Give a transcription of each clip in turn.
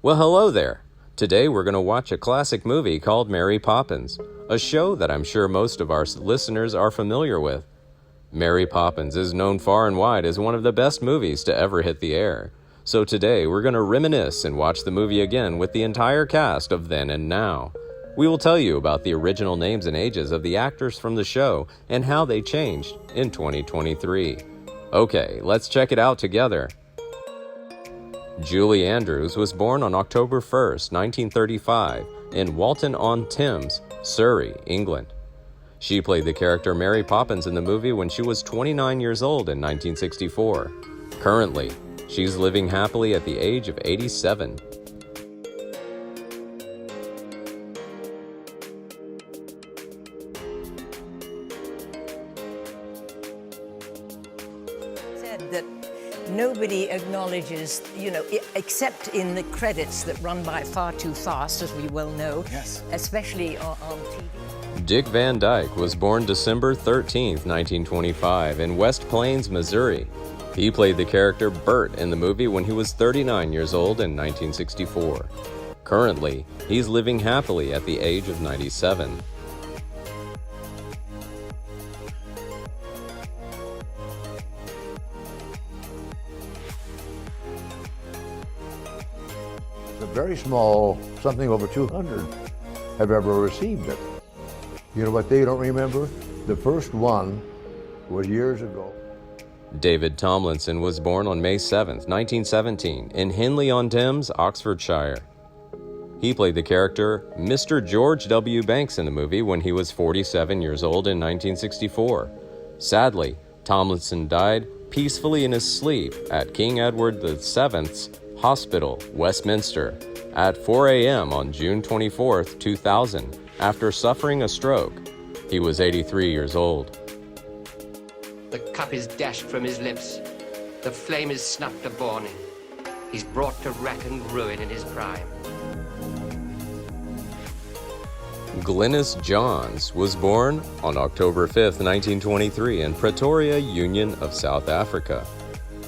Well, hello there. Today we're going to watch a classic movie called Mary Poppins, a show that I'm sure most of our listeners are familiar with. Mary Poppins is known far and wide as one of the best movies to ever hit the air. So today we're going to reminisce and watch the movie again with the entire cast of Then and Now. We will tell you about the original names and ages of the actors from the show and how they changed in 2023. Okay, let's check it out together. Julie Andrews was born on October 1st, 1935, in Walton-on-Thames, Surrey, England. She played the character Mary Poppins in the movie when she was 29 years old in 1964. Currently, she's living happily at the age of 87. Said that nobody acknowledges, except in the credits that run by far too fast, as we well know, Yes. especially on TV. Dick Van Dyke was born December 13, 1925, in West Plains, Missouri. He played the character Bert in the movie when he was 39 years old in 1964. Currently, he's living happily at the age of 97. A very small, something over 200 have ever received it. You know what they don't remember? The first one was years ago. David Tomlinson was born on May 7, 1917, in Henley-on-Thames, Oxfordshire. He played the character Mr. George W. Banks in the movie when he was 47 years old in 1964. Sadly, Tomlinson died peacefully in his sleep at King Edward VII's Hospital, Westminster, at 4 a.m. on June 24, 2000, after suffering a stroke. He was 83 years old. The cup is dashed from his lips. The flame is snuffed a warning. He's brought to rack and ruin in his prime. Glynis Johns was born on October 5, 1923, in Pretoria, Union of South Africa.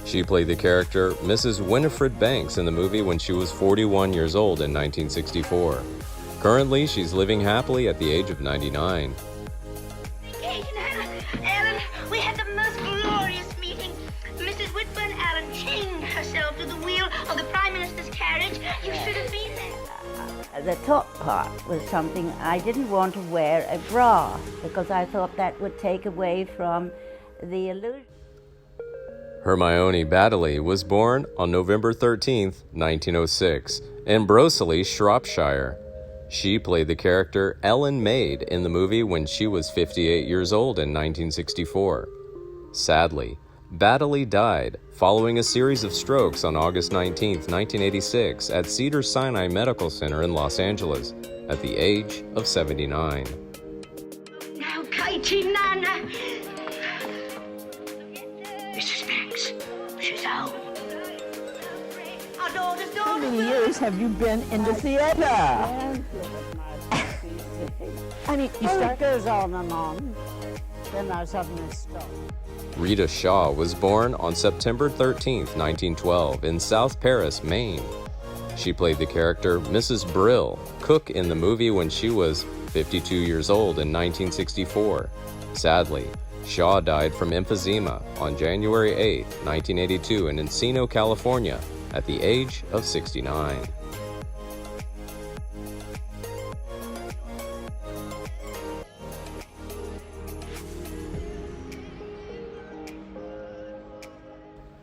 She played the character Mrs. Winifred Banks in the movie when she was 41 years old in 1964. Currently, she's living happily at the age of 99. Alan, we had the most glorious meeting. Mrs. Whitburn Allen chained herself to the wheel of the Prime Minister's carriage. You should have been there. The top part was something I didn't want to wear a bra because I thought that would take away from the illusion. Hermione Baddeley was born on November 13, 1906, in Broseley, Shropshire. She played the character Ellen Maid in the movie when she was 58 years old in 1964. Sadly, Baddeley died following a series of strokes on August 19, 1986, at Cedars-Sinai Medical Center in Los Angeles, at the age of 79. Now, Katie, Nana. Mrs. Banks, she's home. Our daughter's How daughter. many years have you been in the theater? I mean, you start. It goes on and on, then I suddenly stop. Rita Shaw was born on September 13, 1912, in South Paris, Maine. She played the character Mrs. Brill, cook in the movie when she was 52 years old in 1964. Sadly, Shaw died from emphysema on January 8, 1982 in Encino, California, at the age of 69.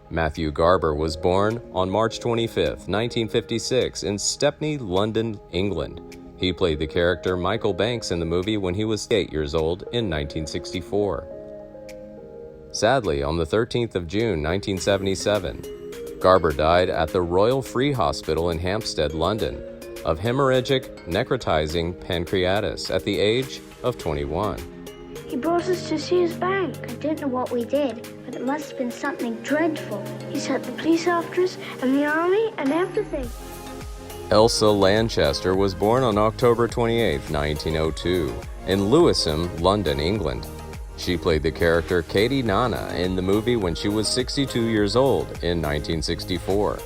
Matthew Garber was born on March 25, 1956, in Stepney, London, England. He played the character Michael Banks in the movie when he was 8 years old in 1964. Sadly, on the 13th of June, 1977, Garber died at the Royal Free Hospital in Hampstead, London, of hemorrhagic necrotizing pancreatitis at the age of 21. He brought us to see his bank. I didn't know what we did, but it must have been something dreadful. He sent the police after us, and the army, and everything. Elsa Lanchester was born on October 28, 1902, in Lewisham, London, England. She played the character Katie Nana in the movie when she was 62 years old in 1964.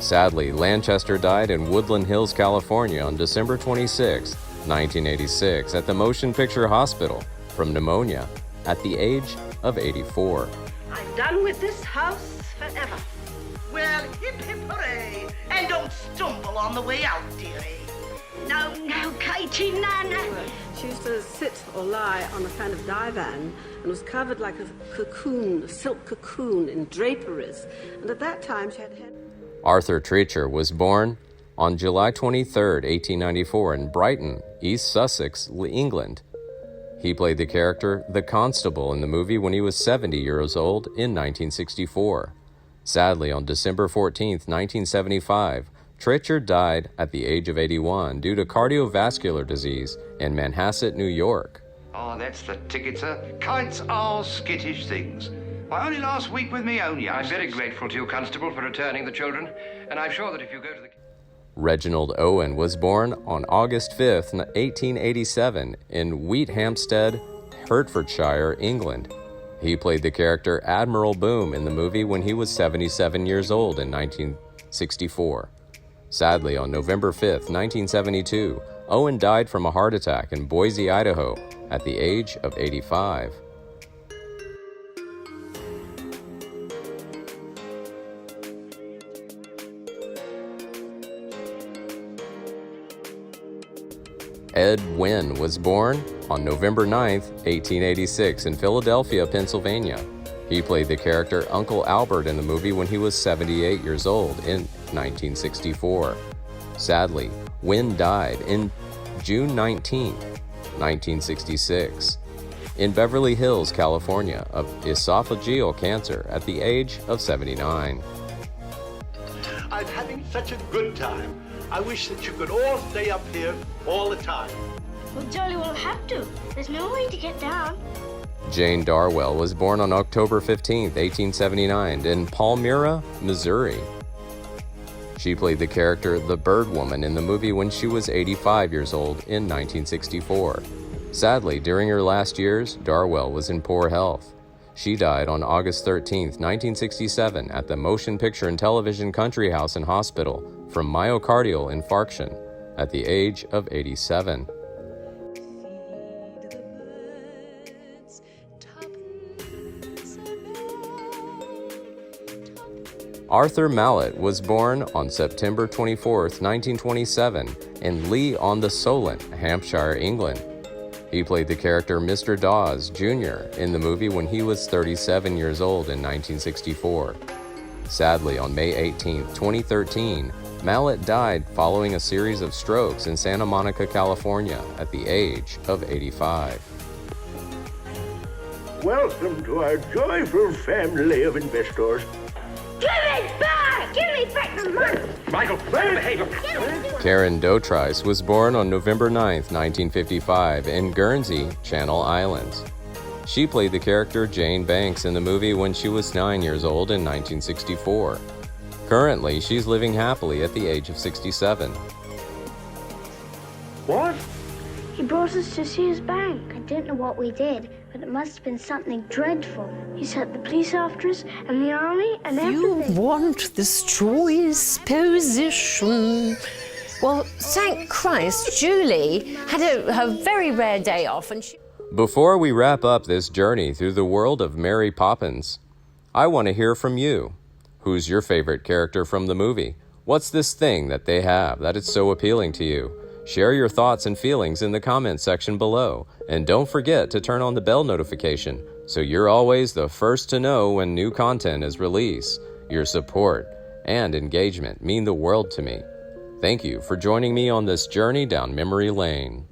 Sadly, Lanchester died in Woodland Hills, California on December 26, 1986 at the Motion Picture Hospital from pneumonia at the age of 84. I'm done with this house forever. Well, hip hip hooray! And don't stumble on the way out, dearie. No, Katie, Nana. She used to sit or lie on a kind of divan and was covered like a cocoon, a silk cocoon in draperies. And at that time she had Arthur Treacher was born on July 23, 1894 in Brighton, East Sussex, England. He played the character The Constable in the movie when he was 70 years old in 1964. Sadly, on December 14, 1975, Treacher died at the age of 81 due to cardiovascular disease in Manhasset, New York. Oh, that's the ticket, sir. Kites are skittish things. Why, only last week with me only. I'm very grateful to you, Constable, for returning the children, and I'm sure that if you go to the... Reginald Owen was born on August 5, 1887 in Wheathampstead, Hertfordshire, England. He played the character Admiral Boom in the movie when he was 77 years old in 1964. Sadly, on November 5, 1972, Owen died from a heart attack in Boise, Idaho, at the age of 85. Ed Nguyen was born on November 9, 1886 in Philadelphia, Pennsylvania. He played the character Uncle Albert in the movie when he was 78 years old in 1964. Sadly, Nguyen died in June 19, 1966, in Beverly Hills, California, of esophageal cancer at the age of 79. I'm having such a good time. I wish that you could all stay up here all the time. Well, Jolly will have to. There's no way to get down. Jane Darwell was born on October 15, 1879, in Palmyra, Missouri. She played the character The Bird Woman in the movie when she was 85 years old in 1964. Sadly, during her last years, Darwell was in poor health. She died on August 13, 1967, at the Motion Picture and Television Country House and Hospital from myocardial infarction at the age of 87. Arthur Mallett was born on September 24, 1927, in Lee-on-the-Solent, Hampshire, England. He played the character Mr. Dawes, Jr. in the movie when he was 37 years old in 1964. Sadly, on May 18, 2013, Mallett died following a series of strokes in Santa Monica, California, at the age of 85. Welcome to our joyful family of investors. Give it back! Give me back the money! Michael, behave! Karen Dotrice was born on November 9, 1955, in Guernsey, Channel Islands. She played the character Jane Banks in the movie when she was 9 years old in 1964. Currently, she's living happily at the age of 67. What? He brought us to see his bank. I didn't know what we did, but it must have been something dreadful. He sent the police after us, and the army, and everything. You want this choice position. Well, thank Christ, Julie had her very rare day off, and she... Before we wrap up this journey through the world of Mary Poppins, I want to hear from you. Who's your favorite character from the movie? What's this thing that they have that is so appealing to you? Share your thoughts and feelings in the comments section below, and don't forget to turn on the bell notification so you're always the first to know when new content is released. Your support and engagement mean the world to me. Thank you for joining me on this journey down memory lane.